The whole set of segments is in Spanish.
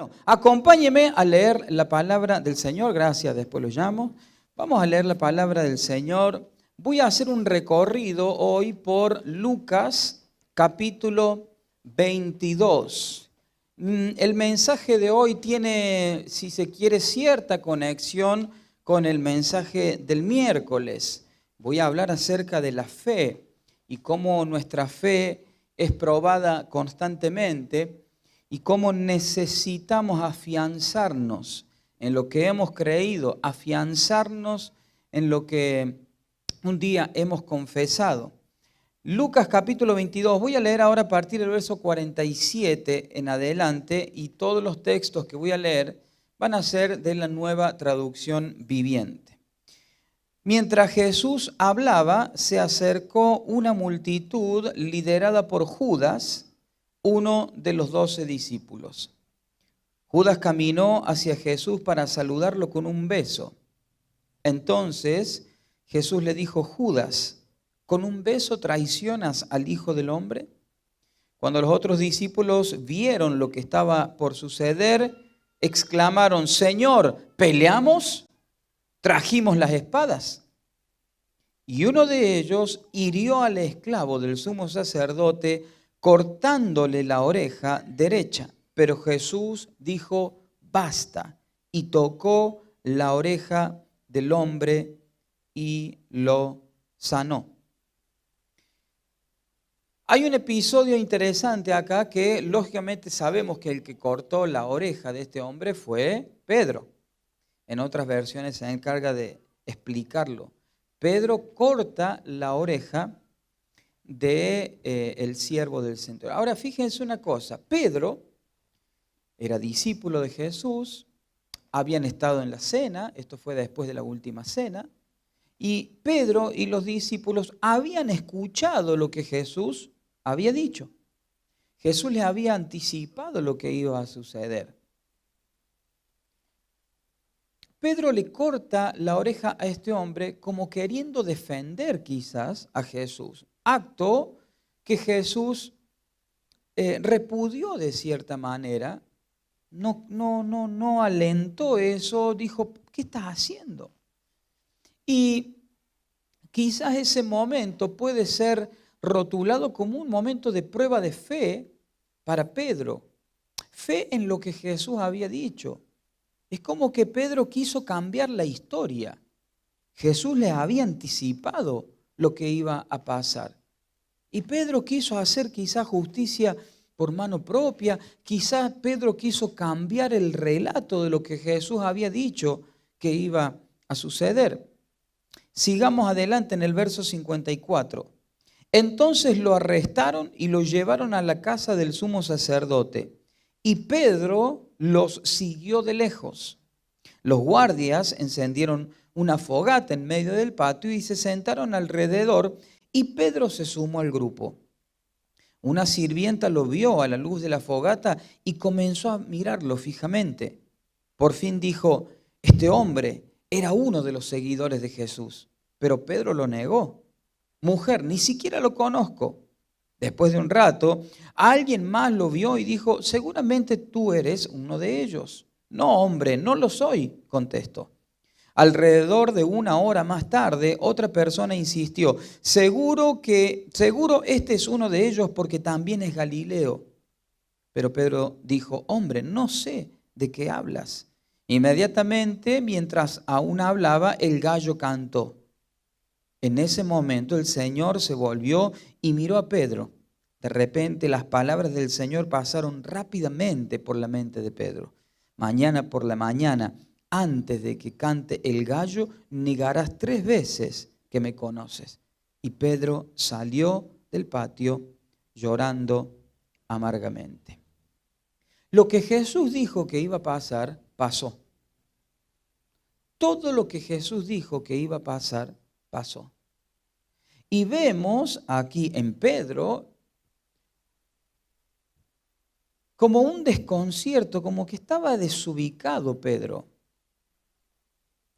Bueno, acompáñeme a leer la palabra del Señor. Gracias, después lo llamo. Vamos a leer la palabra del Señor. Voy a hacer un recorrido hoy por Lucas, capítulo 22. El mensaje de hoy tiene, si se quiere, cierta conexión con el mensaje del miércoles. Voy a hablar acerca de la fe y cómo nuestra fe es probada constantemente y cómo necesitamos afianzarnos en lo que hemos creído, afianzarnos en lo que un día hemos confesado. Lucas capítulo 22, voy a leer ahora a partir del verso 47 en adelante, y todos los textos que voy a leer van a ser de la Nueva Traducción Viviente. Mientras Jesús hablaba, se acercó una multitud liderada por Judas, uno de los 12 discípulos. Judas caminó hacia Jesús para saludarlo con un beso. Entonces Jesús le dijo: Judas, ¿con un beso traicionas al Hijo del Hombre? Cuando los otros discípulos vieron lo que estaba por suceder, exclamaron: Señor, ¿peleamos? ¿Trajimos las espadas? Y uno de ellos hirió al esclavo del sumo sacerdote, cortándole la oreja derecha. Pero Jesús dijo: basta, y tocó la oreja del hombre y lo sanó. Hay un episodio interesante acá que lógicamente sabemos que el que cortó la oreja de este hombre fue Pedro. En otras versiones se encarga de explicarlo. Pedro corta la oreja del siervo del centurión. Ahora fíjense una cosa, Pedro era discípulo de Jesús, habían estado en la cena, esto fue después de la última cena, y Pedro y los discípulos habían escuchado lo que Jesús había dicho. Jesús les había anticipado lo que iba a suceder. Pedro le corta la oreja a este hombre como queriendo defender quizás a Jesús. Acto que Jesús repudió de cierta manera, no alentó eso, dijo: ¿qué estás haciendo? Y quizás ese momento puede ser rotulado como un momento de prueba de fe para Pedro. Fe en lo que Jesús había dicho. Es como que Pedro quiso cambiar la historia. Jesús les había anticipado lo que iba a pasar. Y Pedro quiso hacer quizás justicia por mano propia. Quizás Pedro quiso cambiar el relato de lo que Jesús había dicho que iba a suceder. Sigamos adelante en el verso 54. Entonces lo arrestaron y lo llevaron a la casa del sumo sacerdote. Y Pedro los siguió de lejos. Los guardias encendieron una fogata en medio del patio y se sentaron alrededor, y Pedro se sumó al grupo. Una sirvienta lo vio a la luz de la fogata y comenzó a mirarlo fijamente. Por fin dijo: este hombre era uno de los seguidores de Jesús. Pero Pedro lo negó. Mujer, ni siquiera lo conozco. Después de un rato, alguien más lo vio y dijo: seguramente tú eres uno de ellos. No, hombre, no lo soy, contestó. Alrededor de una hora más tarde, otra persona insistió: seguro este es uno de ellos, porque también es Galileo. Pero Pedro dijo: hombre, no sé de qué hablas. Inmediatamente, mientras aún hablaba, el gallo cantó. En ese momento el Señor se volvió y miró a Pedro. De repente las palabras del Señor pasaron rápidamente por la mente de Pedro. Mañana por la mañana, antes de que cante el gallo, negarás 3 veces que me conoces. Y Pedro salió del patio llorando amargamente. Lo que Jesús dijo que iba a pasar, pasó. Todo lo que Jesús dijo que iba a pasar, pasó. Y vemos aquí en Pedro como un desconcierto, como que estaba desubicado Pedro.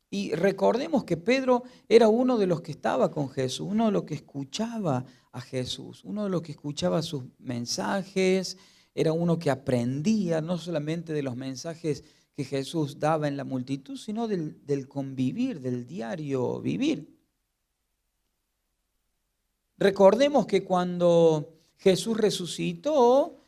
Y recordemos que Pedro era uno de los que estaba con Jesús, uno de los que escuchaba a Jesús, uno de los que escuchaba sus mensajes, era uno que aprendía no solamente de los mensajes que Jesús daba en la multitud, sino del convivir, del diario vivir. Recordemos que cuando Jesús resucitó,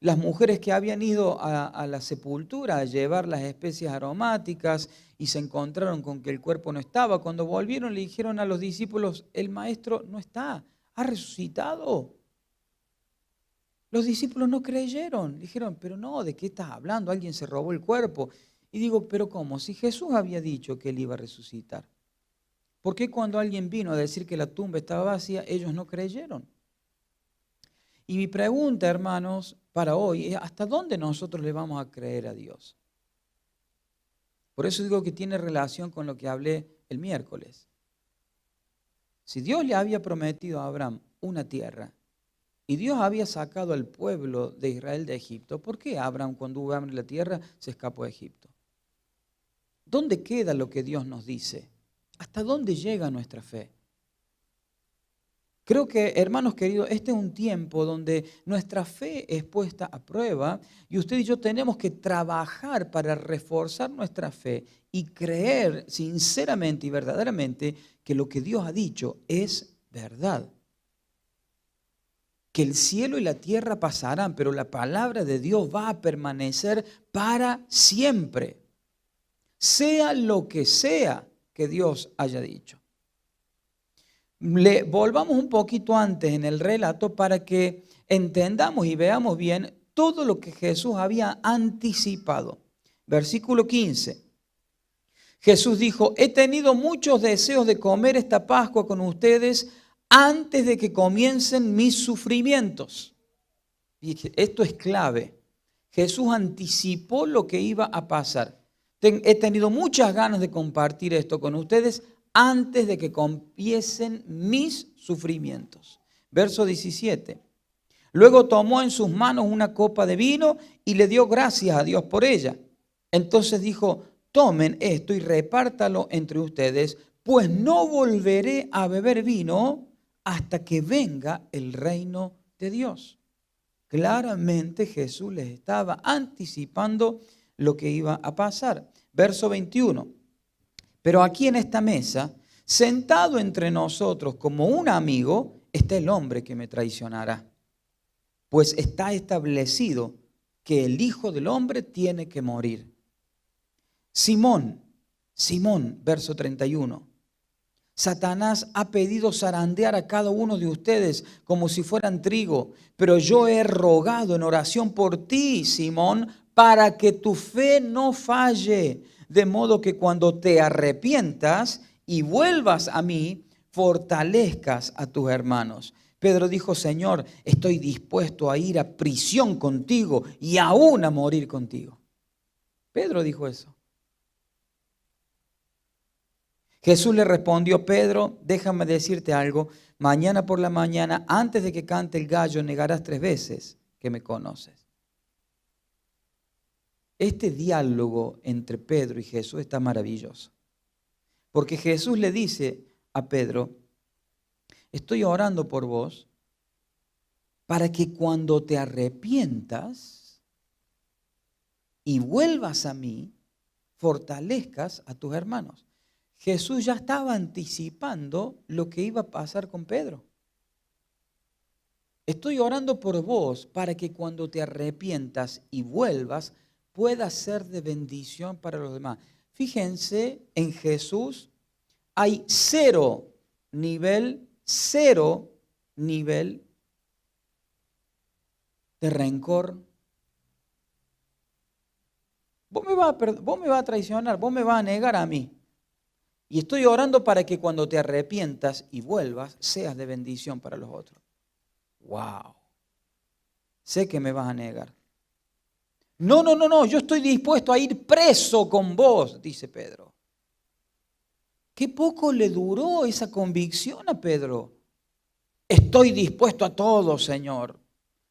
las mujeres que habían ido a la sepultura a llevar las especias aromáticas y se encontraron con que el cuerpo no estaba, cuando volvieron le dijeron a los discípulos, el maestro no está, ha resucitado. Los discípulos no creyeron, dijeron, pero no, ¿de qué estás hablando? Alguien se robó el cuerpo. Y digo, pero ¿cómo? Si Jesús había dicho que él iba a resucitar, ¿por qué cuando alguien vino a decir que la tumba estaba vacía, ellos no creyeron? Y mi pregunta, hermanos, para hoy es, ¿hasta dónde nosotros le vamos a creer a Dios? Por eso digo que tiene relación con lo que hablé el miércoles. Si Dios le había prometido a Abraham una tierra y Dios había sacado al pueblo de Israel de Egipto, ¿por qué Abraham, cuando hubo hambre en la tierra, se escapó de Egipto? ¿Dónde queda lo que Dios nos dice? ¿Hasta dónde llega nuestra fe? Creo que, hermanos queridos, este es un tiempo donde nuestra fe es puesta a prueba y usted y yo tenemos que trabajar para reforzar nuestra fe y creer sinceramente y verdaderamente que lo que Dios ha dicho es verdad. Que el cielo y la tierra pasarán, pero la palabra de Dios va a permanecer para siempre. Sea lo que sea que Dios haya dicho. Volvamos un poquito antes en el relato para que entendamos y veamos bien todo lo que Jesús había anticipado. Versículo 15. Jesús dijo, he tenido muchos deseos de comer esta Pascua con ustedes antes de que comiencen mis sufrimientos. Y esto es clave. Jesús anticipó lo que iba a pasar. He tenido muchas ganas de compartir esto con ustedes antes de que comiencen mis sufrimientos. Verso 17. Luego tomó en sus manos una copa de vino y le dio gracias a Dios por ella. Entonces dijo, tomen esto y repártalo entre ustedes, pues no volveré a beber vino hasta que venga el reino de Dios. Claramente Jesús les estaba anticipando lo que iba a pasar. Verso 21. Pero aquí en esta mesa, sentado entre nosotros como un amigo, está el hombre que me traicionará. Pues está establecido que el Hijo del Hombre tiene que morir. Simón, verso 31. Satanás ha pedido zarandear a cada uno de ustedes como si fueran trigo, pero yo he rogado en oración por ti, Simón, para que tu fe no falle. De modo que cuando te arrepientas y vuelvas a mí, fortalezcas a tus hermanos. Pedro dijo, Señor, estoy dispuesto a ir a prisión contigo y aún a morir contigo. Pedro dijo eso. Jesús le respondió, Pedro, déjame decirte algo, mañana por la mañana, antes de que cante el gallo, negarás 3 veces que me conoces. Este diálogo entre Pedro y Jesús está maravilloso. Porque Jesús le dice a Pedro, estoy orando por vos para que cuando te arrepientas y vuelvas a mí, fortalezcas a tus hermanos. Jesús ya estaba anticipando lo que iba a pasar con Pedro. Estoy orando por vos para que cuando te arrepientas y vuelvas, pueda ser de bendición para los demás. Fíjense, en Jesús hay cero nivel de rencor. Vos me vas a traicionar, vos me vas a negar a mí. Y estoy orando para que cuando te arrepientas y vuelvas, seas de bendición para los otros. ¡Wow! Sé que me vas a negar. No, yo estoy dispuesto a ir preso con vos, dice Pedro. Qué poco le duró esa convicción a Pedro. Estoy dispuesto a todo, Señor.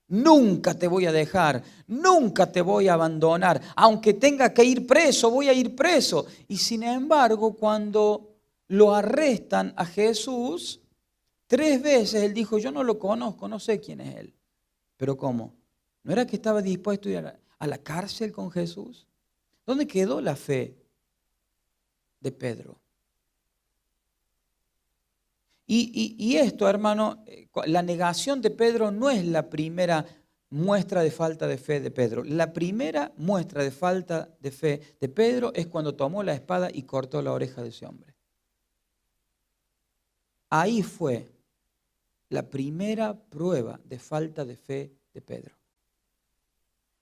Nunca te voy a dejar, nunca te voy a abandonar. Aunque tenga que ir preso, voy a ir preso. Y sin embargo, cuando lo arrestan a Jesús, 3 veces él dijo, yo no lo conozco, no sé quién es él. ¿Pero cómo? ¿No era que estaba dispuesto a ir a la cárcel con Jesús? ¿Dónde quedó la fe de Pedro? Y esto, hermano, la negación de Pedro no es la primera muestra de falta de fe de Pedro. La primera muestra de falta de fe de Pedro es cuando tomó la espada y cortó la oreja de ese hombre. Ahí fue la primera prueba de falta de fe de Pedro.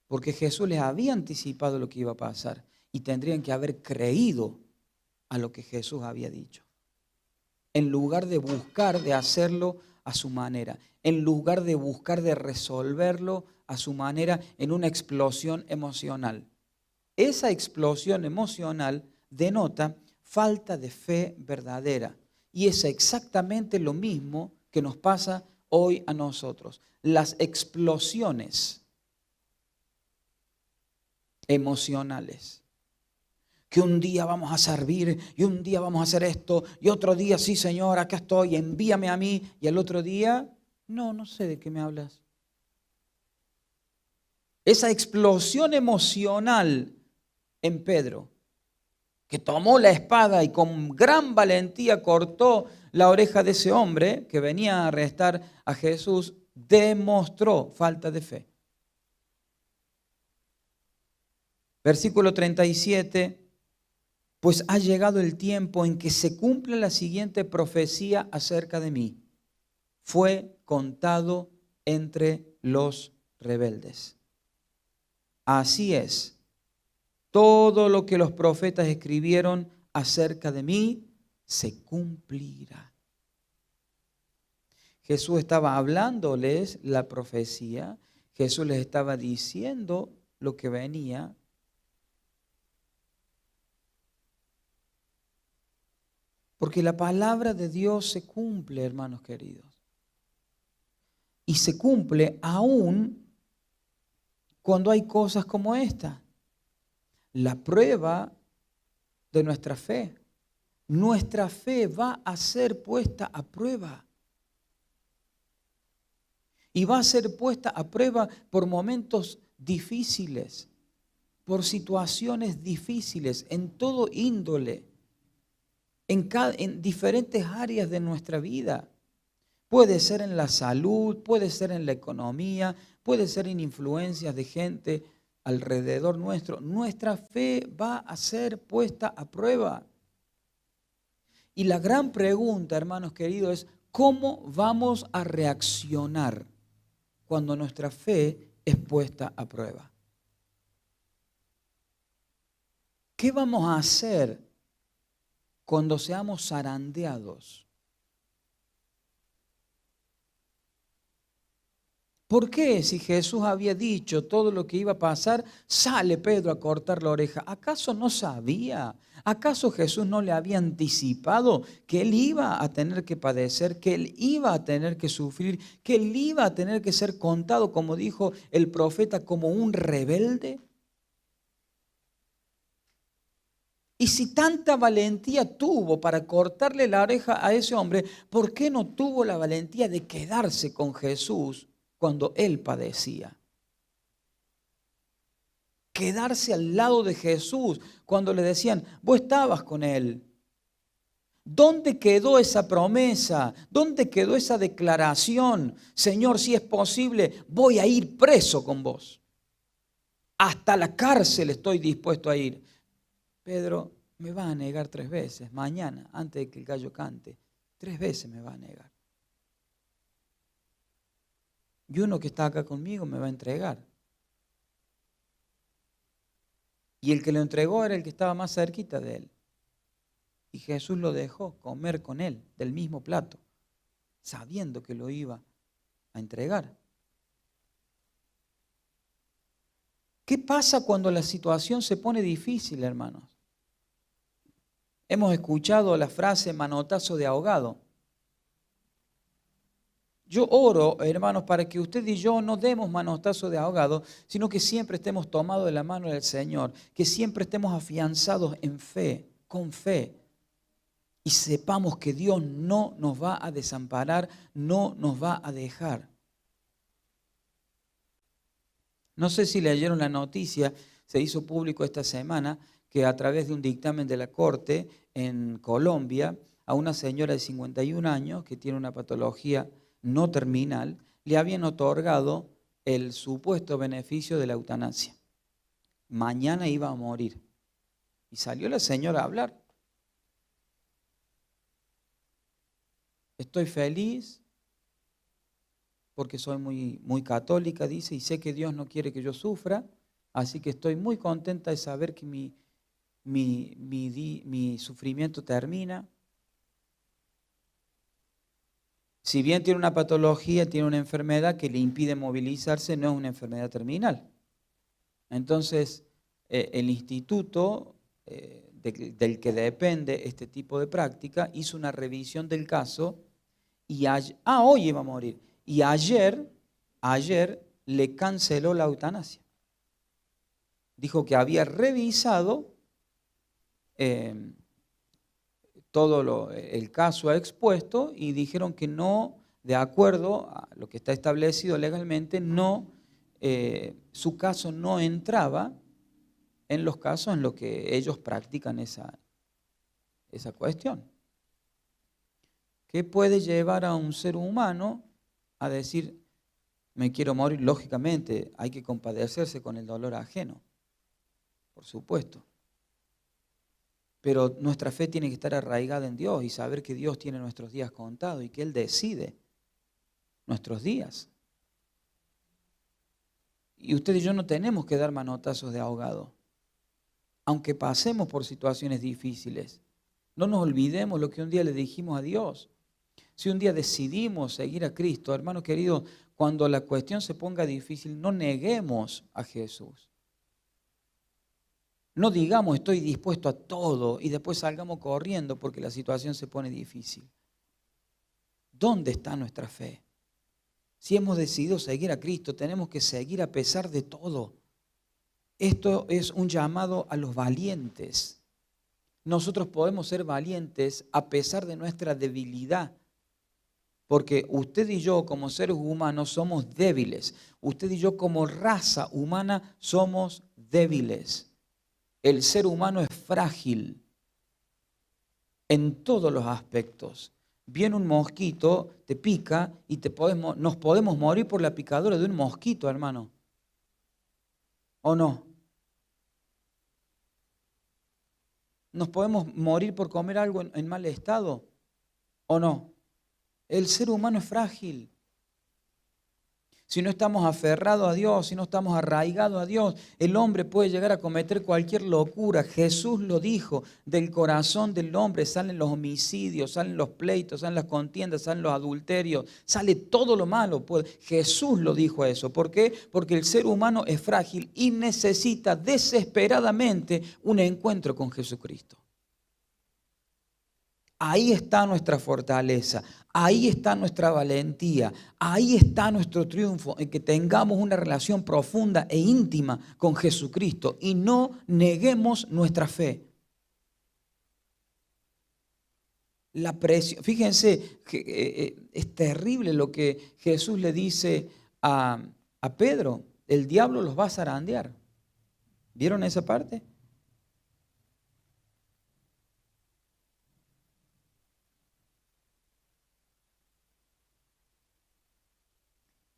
Porque Jesús les había anticipado lo que iba a pasar y tendrían que haber creído a lo que Jesús había dicho. En lugar de buscar de hacerlo a su manera, en lugar de buscar de resolverlo a su manera en una explosión emocional. Esa explosión emocional denota falta de fe verdadera. Y es exactamente lo mismo que nos pasa hoy a nosotros. Las explosiones emocionales. Que un día vamos a servir y un día vamos a hacer esto y otro día, sí Señor, acá estoy, envíame a mí. Y al otro día, no sé de qué me hablas. Esa explosión emocional en Pedro, que tomó la espada y con gran valentía cortó la oreja de ese hombre que venía a arrestar a Jesús, demostró falta de fe. Versículo 37. Pues ha llegado el tiempo en que se cumple la siguiente profecía acerca de mí. Fue contado entre los rebeldes. Así es, todo lo que los profetas escribieron acerca de mí se cumplirá. Jesús estaba hablándoles la profecía, Jesús les estaba diciendo lo que venía. Porque la palabra de Dios se cumple, hermanos queridos. Y se cumple aún cuando hay cosas como esta. La prueba de nuestra fe. Nuestra fe va a ser puesta a prueba. Y va a ser puesta a prueba por momentos difíciles, por situaciones difíciles, en todo índole. En diferentes áreas de nuestra vida. Puede ser en la salud, puede ser en la economía, puede ser en influencias de gente alrededor nuestro. Nuestra fe va a ser puesta a prueba. Y la gran pregunta, hermanos queridos, es ¿cómo vamos a reaccionar cuando nuestra fe es puesta a prueba? ¿Qué vamos a hacer cuando seamos zarandeados? ¿Por qué si Jesús había dicho todo lo que iba a pasar, sale Pedro a cortar la oreja? ¿Acaso no sabía? ¿Acaso Jesús no le había anticipado que él iba a tener que padecer, que él iba a tener que sufrir, que él iba a tener que ser contado, como dijo el profeta, como un rebelde? Y si tanta valentía tuvo para cortarle la oreja a ese hombre, ¿por qué no tuvo la valentía de quedarse con Jesús cuando él padecía? Quedarse al lado de Jesús cuando le decían, vos estabas con él. ¿Dónde quedó esa promesa? ¿Dónde quedó esa declaración? Señor, si es posible, voy a ir preso con vos. Hasta la cárcel estoy dispuesto a ir. Pedro me va a negar 3 veces, mañana, antes de que el gallo cante. 3 veces me va a negar. Y uno que está acá conmigo me va a entregar. Y el que lo entregó era el que estaba más cerquita de él. Y Jesús lo dejó comer con él, del mismo plato, sabiendo que lo iba a entregar. ¿Qué pasa cuando la situación se pone difícil, hermanos? Hemos escuchado la frase manotazo de ahogado. Yo oro, hermanos, para que usted y yo no demos manotazo de ahogado, sino que siempre estemos tomados de la mano del Señor, que siempre estemos afianzados en fe, con fe, y sepamos que Dios no nos va a desamparar, no nos va a dejar. No sé si leyeron la noticia, se hizo público esta semana que a través de un dictamen de la Corte en Colombia, a una señora de 51 años que tiene una patología no terminal, le habían otorgado el supuesto beneficio de la eutanasia. Mañana iba a morir. Y salió la señora a hablar. Estoy feliz porque soy muy católica, dice, y sé que Dios no quiere que yo sufra, así que estoy muy contenta de saber que mi sufrimiento termina. Si bien tiene una patología, tiene una enfermedad que le impide movilizarse, no es una enfermedad terminal. Entonces, el instituto del que depende este tipo de práctica hizo una revisión del caso y hoy iba a morir. Y ayer le canceló la eutanasia. Dijo que había revisado todo el caso expuesto y dijeron que no, de acuerdo a lo que está establecido legalmente, no, su caso no entraba en los casos en los que ellos practican esa cuestión. ¿Qué puede llevar a un ser humano a decir, me quiero morir? Lógicamente, hay que compadecerse con el dolor ajeno, por supuesto. Pero nuestra fe tiene que estar arraigada en Dios y saber que Dios tiene nuestros días contados y que Él decide nuestros días. Y usted y yo no tenemos que dar manotazos de ahogado, aunque pasemos por situaciones difíciles. No nos olvidemos lo que un día le dijimos a Dios. Si un día decidimos seguir a Cristo, hermano querido, cuando la cuestión se ponga difícil, no neguemos a Jesús. No digamos estoy dispuesto a todo y después salgamos corriendo porque la situación se pone difícil. ¿Dónde está nuestra fe? Si hemos decidido seguir a Cristo, tenemos que seguir a pesar de todo. Esto es un llamado a los valientes. Nosotros podemos ser valientes a pesar de nuestra debilidad. Porque usted y yo como seres humanos somos débiles. Usted y yo como raza humana somos débiles. El ser humano es frágil en todos los aspectos. Viene un mosquito, te pica y nos podemos morir por la picadura de un mosquito, hermano. ¿O no? ¿Nos podemos morir por comer algo en mal estado? ¿O no? El ser humano es frágil. Si no estamos aferrados a Dios, si no estamos arraigados a Dios, el hombre puede llegar a cometer cualquier locura. Jesús lo dijo, del corazón del hombre salen los homicidios, salen los pleitos, salen las contiendas, salen los adulterios, sale todo lo malo. Jesús lo dijo eso. ¿Por qué? Porque el ser humano es frágil y necesita desesperadamente un encuentro con Jesucristo. Ahí está nuestra fortaleza, ahí está nuestra valentía, ahí está nuestro triunfo, en que tengamos una relación profunda e íntima con Jesucristo y no neguemos nuestra fe. La presión, fíjense, que, es terrible lo que Jesús le dice a Pedro, el diablo los va a zarandear. ¿Vieron esa parte?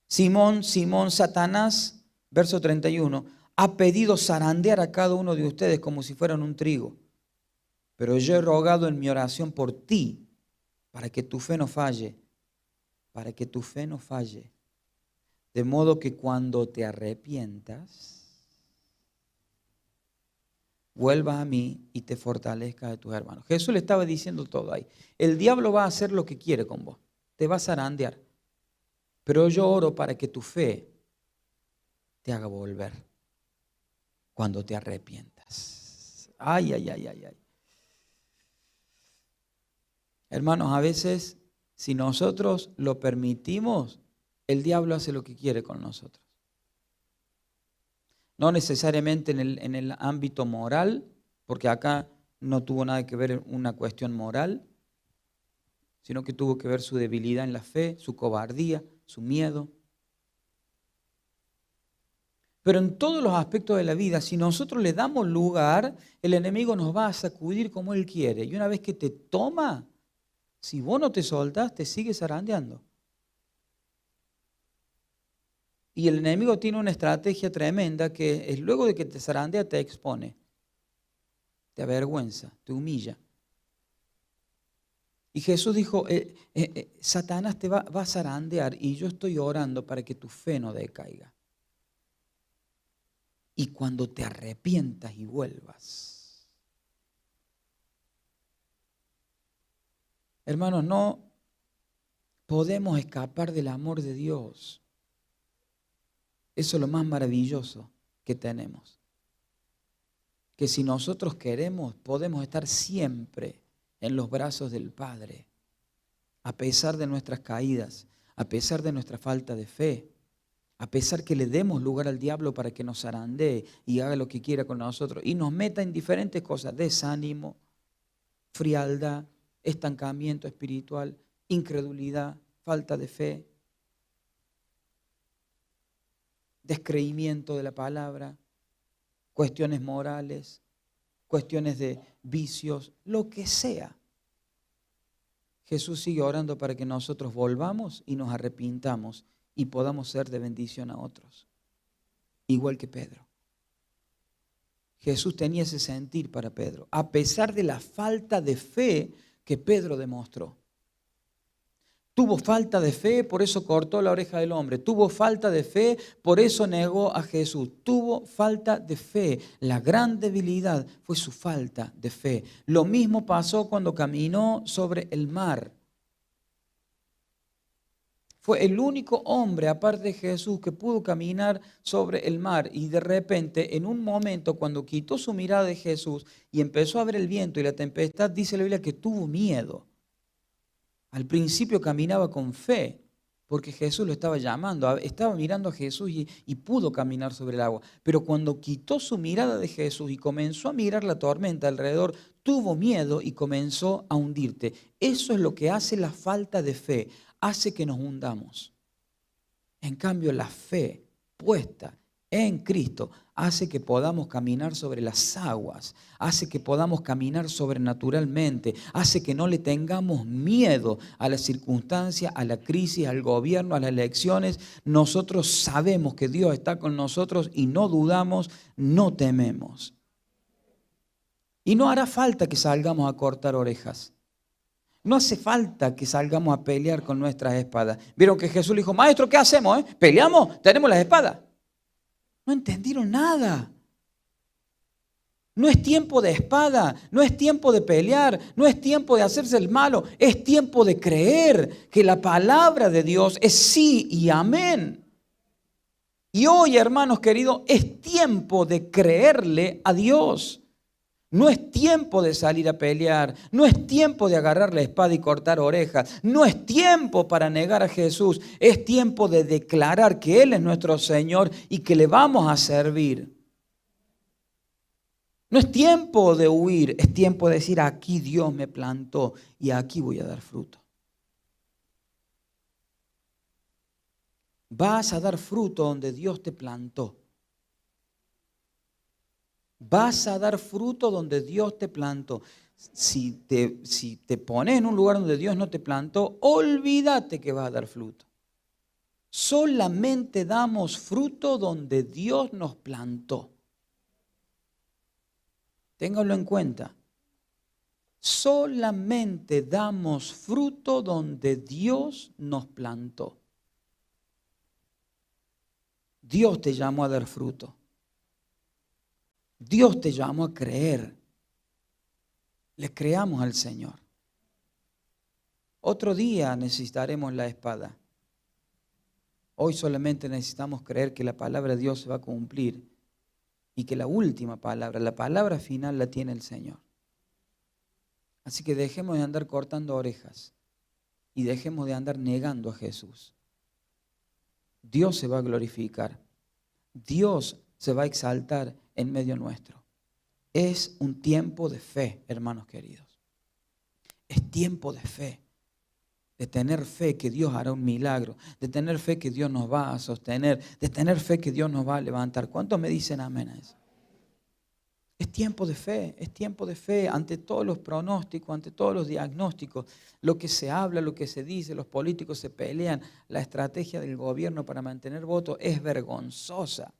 Simón, Simón, Satanás, verso 31, ha pedido zarandear a cada uno de ustedes como si fueran un trigo. Pero yo he rogado en mi oración por ti, para que tu fe no falle, para que tu fe no falle. De modo que cuando te arrepientas, vuelvas a mí y te fortalezcas de tus hermanos. Jesús le estaba diciendo todo ahí. El diablo va a hacer lo que quiere con vos, te va a zarandear. Pero yo oro para que tu fe te haga volver cuando te arrepientas. Ay, ay, ay, ay, ay. Hermanos, a veces, si nosotros lo permitimos, el diablo hace lo que quiere con nosotros. No necesariamente en el ámbito moral, porque acá no tuvo nada que ver una cuestión moral, sino que tuvo que ver su debilidad en la fe, su cobardía, su miedo. Pero en todos los aspectos de la vida, si nosotros le damos lugar, el enemigo nos va a sacudir como él quiere. Y una vez que te toma, si vos no te soltás, te sigue zarandeando. Y el enemigo tiene una estrategia tremenda que es luego de que te zarandea, te expone, te avergüenza, te humilla. Y Jesús dijo, Satanás te va a zarandear y yo estoy orando para que tu fe no decaiga. Y cuando te arrepientas y vuelvas. Hermanos, no podemos escapar del amor de Dios. Eso es lo más maravilloso que tenemos. Que si nosotros queremos, podemos estar siempre en los brazos del Padre, a pesar de nuestras caídas, a pesar de nuestra falta de fe, a pesar que le demos lugar al diablo para que nos zarandee y haga lo que quiera con nosotros y nos meta en diferentes cosas, desánimo, frialdad, estancamiento espiritual, incredulidad, falta de fe, descreimiento de la palabra, cuestiones morales, cuestiones de vicios, lo que sea. Jesús sigue orando para que nosotros volvamos y nos arrepintamos y podamos ser de bendición a otros, igual que Pedro. Jesús tenía ese sentir para Pedro, a pesar de la falta de fe que Pedro demostró. Tuvo falta de fe, por eso cortó la oreja del hombre. Tuvo falta de fe, por eso negó a Jesús. Tuvo falta de fe. La gran debilidad fue su falta de fe. Lo mismo pasó cuando caminó sobre el mar. Fue el único hombre, aparte de Jesús, que pudo caminar sobre el mar. Y de repente, en un momento, cuando quitó su mirada de Jesús y empezó a ver el viento y la tempestad, dice la Biblia que tuvo miedo. Al principio caminaba con fe, porque Jesús lo estaba llamando. Estaba mirando a Jesús y pudo caminar sobre el agua. Pero cuando quitó su mirada de Jesús y comenzó a mirar la tormenta alrededor, tuvo miedo y comenzó a hundirte. Eso es lo que hace la falta de fe. Hace que nos hundamos. En cambio, la fe puesta en Cristo hace que podamos caminar sobre las aguas, hace que podamos caminar sobrenaturalmente, hace que no le tengamos miedo a las circunstancias, a la crisis, al gobierno, a las elecciones. Nosotros sabemos que Dios está con nosotros y no dudamos, no tememos. Y no hará falta que salgamos a cortar orejas. No hace falta que salgamos a pelear con nuestras espadas. Vieron que Jesús le dijo, maestro, ¿qué hacemos? ¿Peleamos? ¿Tenemos las espadas? No entendieron nada. No es tiempo de espada, no es tiempo de pelear, no es tiempo de hacerse el malo, es tiempo de creer que la palabra de Dios es sí y amén. Y hoy, hermanos queridos, es tiempo de creerle a Dios. No es tiempo de salir a pelear, no es tiempo de agarrar la espada y cortar orejas, no es tiempo para negar a Jesús, es tiempo de declarar que Él es nuestro Señor y que le vamos a servir. No es tiempo de huir, es tiempo de decir aquí Dios me plantó y aquí voy a dar fruto. Vas a dar fruto donde Dios te plantó. Vas a dar fruto donde Dios te plantó. Si te pones en un lugar donde Dios no te plantó, olvídate que vas a dar fruto. Solamente damos fruto donde Dios nos plantó. Ténganlo en cuenta. Solamente damos fruto donde Dios nos plantó. Dios te llamó a dar fruto. Dios te llamó a creer. Le creamos al Señor. Otro día necesitaremos la espada. Hoy solamente necesitamos creer que la palabra de Dios se va a cumplir y que la última palabra, la palabra final la tiene el Señor. Así que dejemos de andar cortando orejas y dejemos de andar negando a Jesús. Dios se va a glorificar. Dios se va a exaltar en medio nuestro. Es un tiempo de fe, hermanos queridos. Es tiempo de fe. de tener fe que Dios hará un milagro, de tener fe que Dios nos va a sostener, de tener fe que Dios nos va a levantar. ¿Cuántos me dicen amén a eso? Es tiempo de fe ante todos los pronósticos, ante todos los diagnósticos, lo que se habla, lo que se dice, los políticos se pelean, la estrategia del gobierno para mantener votos es vergonzosa.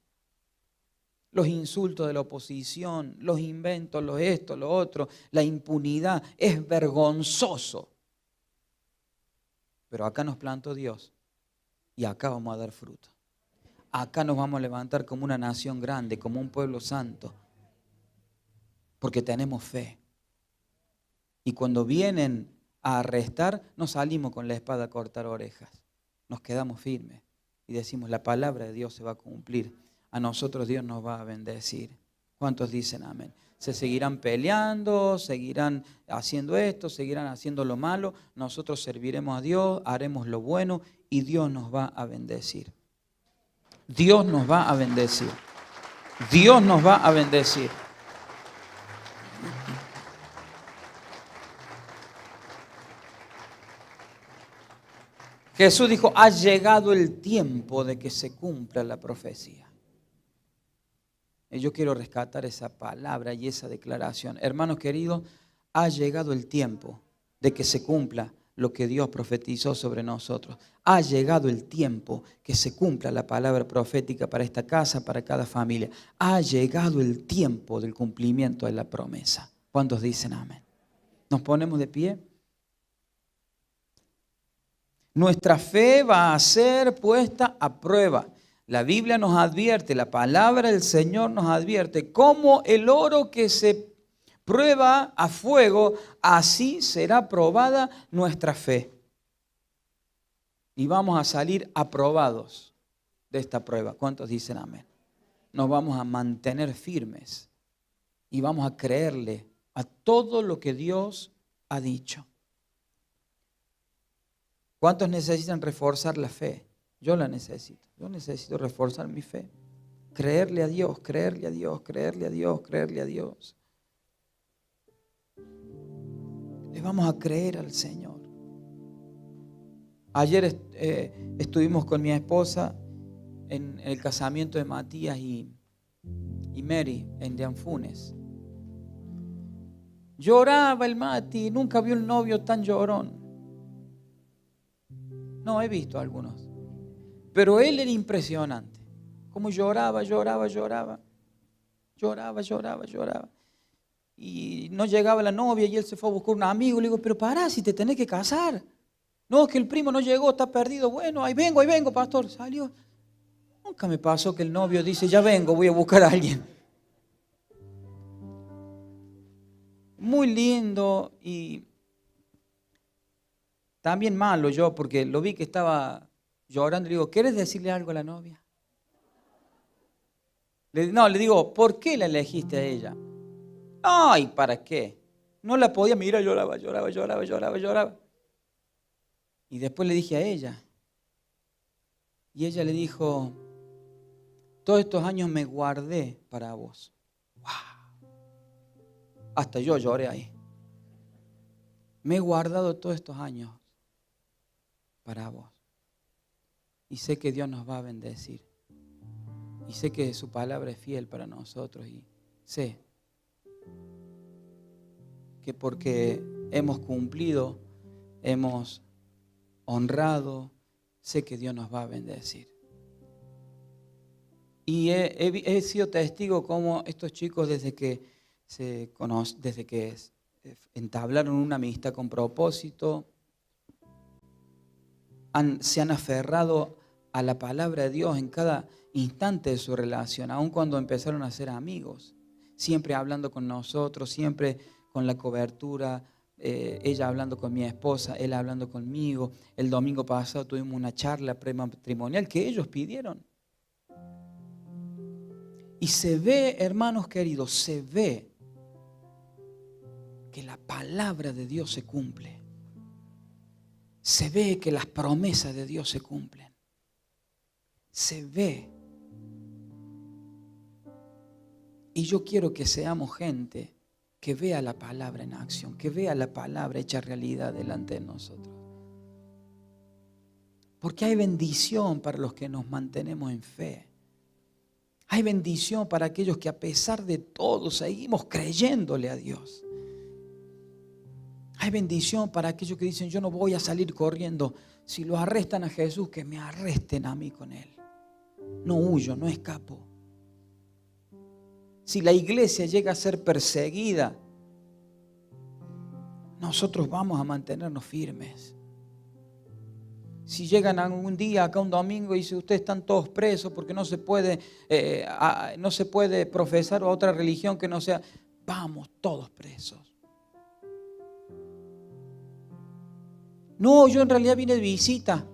Los insultos de la oposición, los inventos, lo esto, lo otro, la impunidad, es vergonzoso. Pero acá nos plantó Dios y acá vamos a dar fruto. Acá nos vamos a levantar como una nación grande, como un pueblo santo. Porque tenemos fe. Y cuando vienen a arrestar, no salimos con la espada a cortar orejas. Nos quedamos firmes y decimos, la palabra de Dios se va a cumplir. A nosotros Dios nos va a bendecir. ¿Cuántos dicen amén? Se seguirán peleando, seguirán haciendo esto, seguirán haciendo lo malo. Nosotros serviremos a Dios, haremos lo bueno y Dios nos va a bendecir. Dios nos va a bendecir. Dios nos va a bendecir. Jesús dijo, ha llegado el tiempo de que se cumpla la profecía. Y yo quiero rescatar esa palabra y esa declaración. Hermanos queridos, ha llegado el tiempo de que se cumpla lo que Dios profetizó sobre nosotros. Ha llegado el tiempo que se cumpla la palabra profética para esta casa, para cada familia. Ha llegado el tiempo del cumplimiento de la promesa. ¿Cuántos dicen amén? ¿Nos ponemos de pie? Nuestra fe va a ser puesta a prueba. La Biblia nos advierte, la palabra del Señor nos advierte, como el oro que se prueba a fuego, así será probada nuestra fe. Y vamos a salir aprobados de esta prueba. ¿Cuántos dicen amén? Nos vamos a mantener firmes y vamos a creerle a todo lo que Dios ha dicho. ¿Cuántos necesitan reforzar la fe? Yo la necesito. Yo necesito reforzar mi fe. Creerle a Dios, creerle a Dios, creerle a Dios, creerle a Dios. Le vamos a creer al Señor. Ayer estuvimos con mi esposa en el casamiento de Matías y Mary en Dianfunes. Lloraba el Mati, nunca vi un novio tan llorón. No, he visto algunos. Pero él era impresionante. Como lloraba. Y no llegaba la novia y él se fue a buscar un amigo. Le digo, pero pará, si te tenés que casar. No, es que el primo no llegó, está perdido. Bueno, ahí vengo, pastor. Salió. Nunca me pasó que el novio dice, ya vengo, voy a buscar a alguien. Muy lindo y también malo yo, porque lo vi que estaba llorando. Le digo, ¿quieres decirle algo a la novia? Le digo, ¿por qué la elegiste a ella? Ay, ¿para qué? No la podía mirar, lloraba. Y después le dije a ella. Y ella le dijo, todos estos años me guardé para vos. ¡Wow! Hasta yo lloré ahí. Me he guardado todos estos años para vos. Y sé que Dios nos va a bendecir. Y sé que su palabra es fiel para nosotros. Y sé que porque hemos cumplido, hemos honrado, sé que Dios nos va a bendecir. Y he sido testigo como estos chicos desde que entablaron una amistad con propósito, se han aferrado a la palabra de Dios en cada instante de su relación, aun cuando empezaron a ser amigos, siempre hablando con nosotros, siempre con la cobertura, ella hablando con mi esposa, él hablando conmigo. El domingo pasado tuvimos una charla prematrimonial que ellos pidieron. Y se ve, hermanos queridos, se ve que la palabra de Dios se cumple. Se ve que las promesas de Dios se cumplen. Se ve. Y yo quiero que seamos gente que vea la palabra en acción, que vea la palabra hecha realidad delante de nosotros. Porque hay bendición para los que nos mantenemos en fe. Hay bendición para aquellos que a pesar de todo seguimos creyéndole a Dios. Hay bendición para aquellos que dicen: yo no voy a salir corriendo. Si lo arrestan a Jesús, que me arresten a mí con Él. No huyo, no escapo. Si la iglesia llega a ser perseguida, nosotros vamos a mantenernos firmes. Si llegan algún día acá un domingo y dicen: ustedes están todos presos porque no se puede profesar otra religión que no sea, vamos todos presos. No, yo en realidad vine de visita.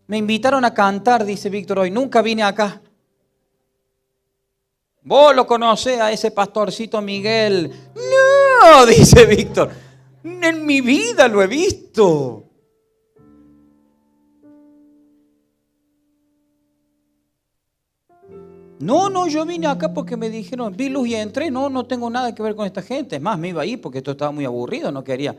Me invitaron a cantar, dice Víctor hoy. Nunca vine acá. Vos lo conocés a ese pastorcito Miguel. No, dice Víctor. En mi vida lo he visto. No, yo vine acá porque me dijeron, vi luz y entré. No tengo nada que ver con esta gente. Es más, me iba a ir porque esto estaba muy aburrido, no quería.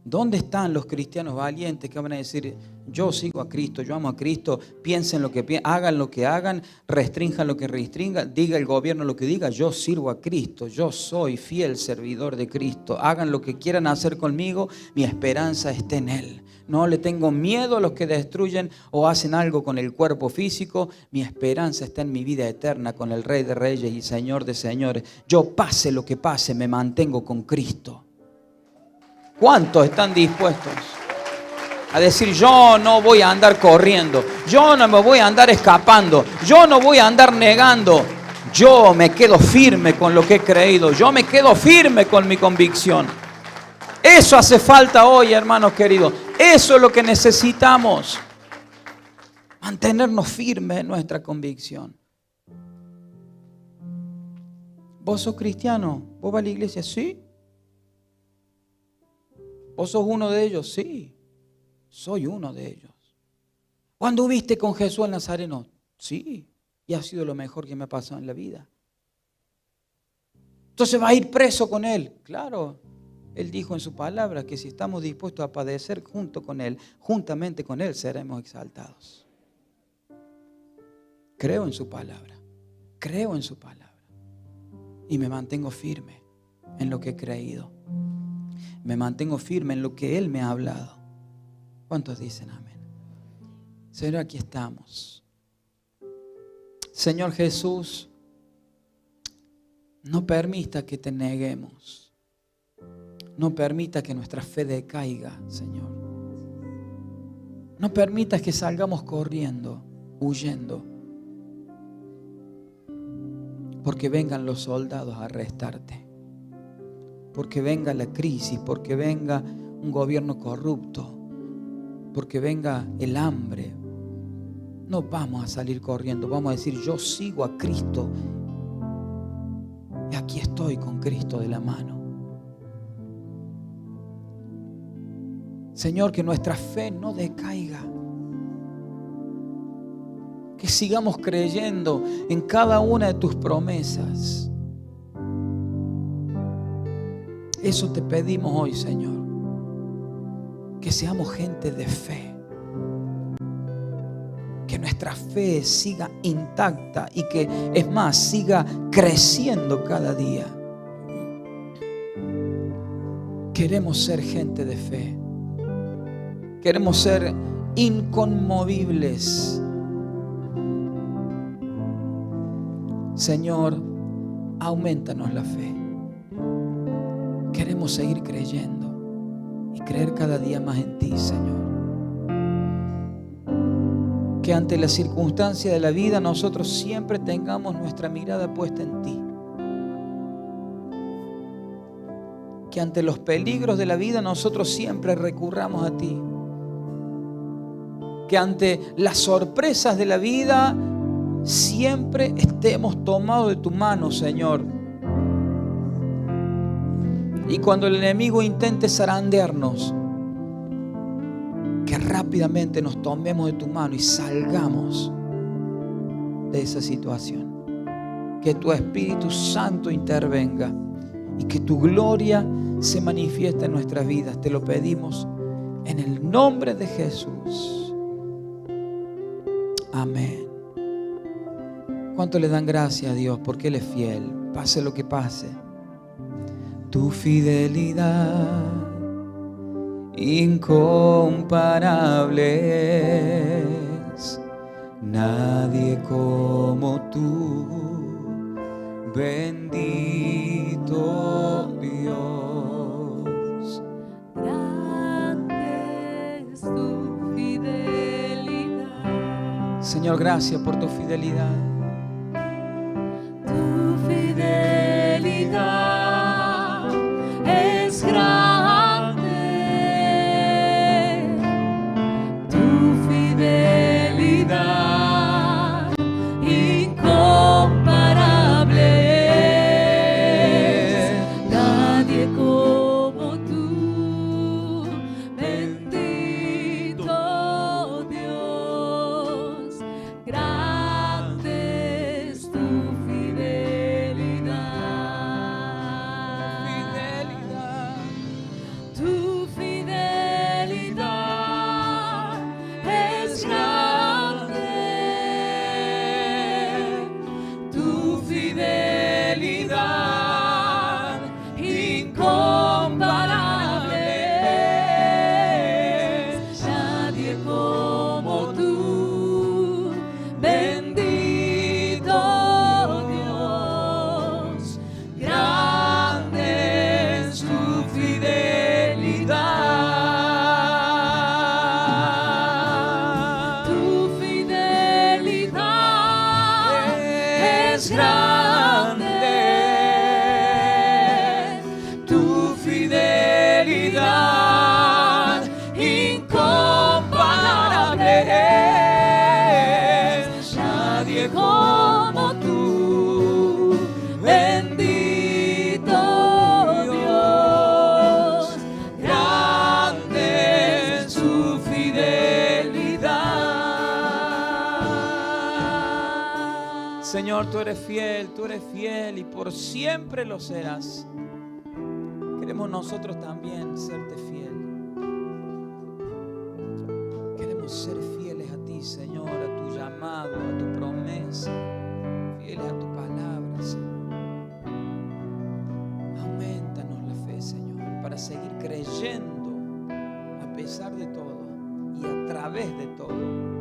¿Dónde están los cristianos valientes que van a decir: yo sigo a Cristo, yo amo a Cristo, piensen lo que piensen, hagan lo que hagan, restrinjan lo que restringan, diga el gobierno lo que diga, yo sirvo a Cristo, yo soy fiel servidor de Cristo, hagan lo que quieran hacer conmigo, mi esperanza está en Él. No le tengo miedo a los que destruyen o hacen algo con el cuerpo físico, mi esperanza está en mi vida eterna con el Rey de Reyes y Señor de Señores. Yo pase lo que pase, me mantengo con Cristo. ¿Cuántos están dispuestos a decir: yo no voy a andar corriendo, yo no me voy a andar escapando, yo no voy a andar negando, yo me quedo firme con lo que he creído, yo me quedo firme con mi convicción? Eso hace falta hoy, hermanos queridos. Eso es lo que necesitamos. Mantenernos firmes en nuestra convicción. ¿Vos sos cristiano? ¿Vos vas a la iglesia? Sí. ¿Vos sos uno de ellos? Sí, soy uno de ellos. ¿Cuándo anduviste con Jesús el Nazareno? Sí, y ha sido lo mejor que me ha pasado en la vida. Entonces, ¿va a ir preso con Él? Claro, Él dijo en su palabra que si estamos dispuestos a padecer junto con Él, juntamente con Él seremos exaltados. Creo en su palabra, creo en su palabra y me mantengo firme en lo que he creído. Me mantengo firme en lo que Él me ha hablado. ¿Cuántos dicen amén? Señor, aquí estamos. Señor Jesús, no permita que te neguemos. No permita que nuestra fe decaiga, Señor. No permitas que salgamos corriendo, huyendo, porque vengan los soldados a arrestarte. Porque venga la crisis, porque venga un gobierno corrupto, porque venga el hambre. No vamos a salir corriendo, vamos a decir: yo sigo a Cristo y aquí estoy con Cristo de la mano. Señor, que nuestra fe no decaiga, que sigamos creyendo en cada una de tus promesas. Eso te pedimos hoy, Señor. Que seamos gente de fe. Que nuestra fe siga intacta y que, es más, siga creciendo cada día. Queremos ser gente de fe. Queremos ser inconmovibles. Señor, aumentanos la fe. Queremos seguir creyendo y creer cada día más en ti, Señor. Que ante las circunstancias de la vida nosotros siempre tengamos nuestra mirada puesta en ti. Que ante los peligros de la vida nosotros siempre recurramos a ti. Que ante las sorpresas de la vida siempre estemos tomados de tu mano, Señor. Y cuando el enemigo intente zarandearnos, que rápidamente nos tomemos de tu mano y salgamos de esa situación. Que tu Espíritu Santo intervenga y que tu gloria se manifieste en nuestras vidas. Te lo pedimos En el nombre de Jesús. Amén. ¿Cuánto le dan gracias a Dios? Porque Él es fiel, pase lo que pase. Tu fidelidad incomparable es, nadie como tú, bendito Dios. Grande es tu fidelidad. Señor, gracias por tu fidelidad. Tu fidelidad es grande. Tu fidelidad incomparable es. Nadie como tú, bendito Dios. Grande es tu fidelidad. Tu fidelidad es grande. Tu fidelidad incomparable es. Nadie como tú, bendito Dios. Grande es tu fidelidad. Tu fidelidad es grande. Tu fidelidad incomparable es. Nadie como tú, bendito Dios. Grande es tu fidelidad. Señor, tú eres fiel y por siempre lo serás. Queremos nosotros también serte fiel. Queremos ser fieles a ti, Señor, a tu llamado, a tu promesa, fieles a tu palabra, Señor. Aumentanos la fe, Señor, para seguir creyendo a pesar de todo y a través de todo.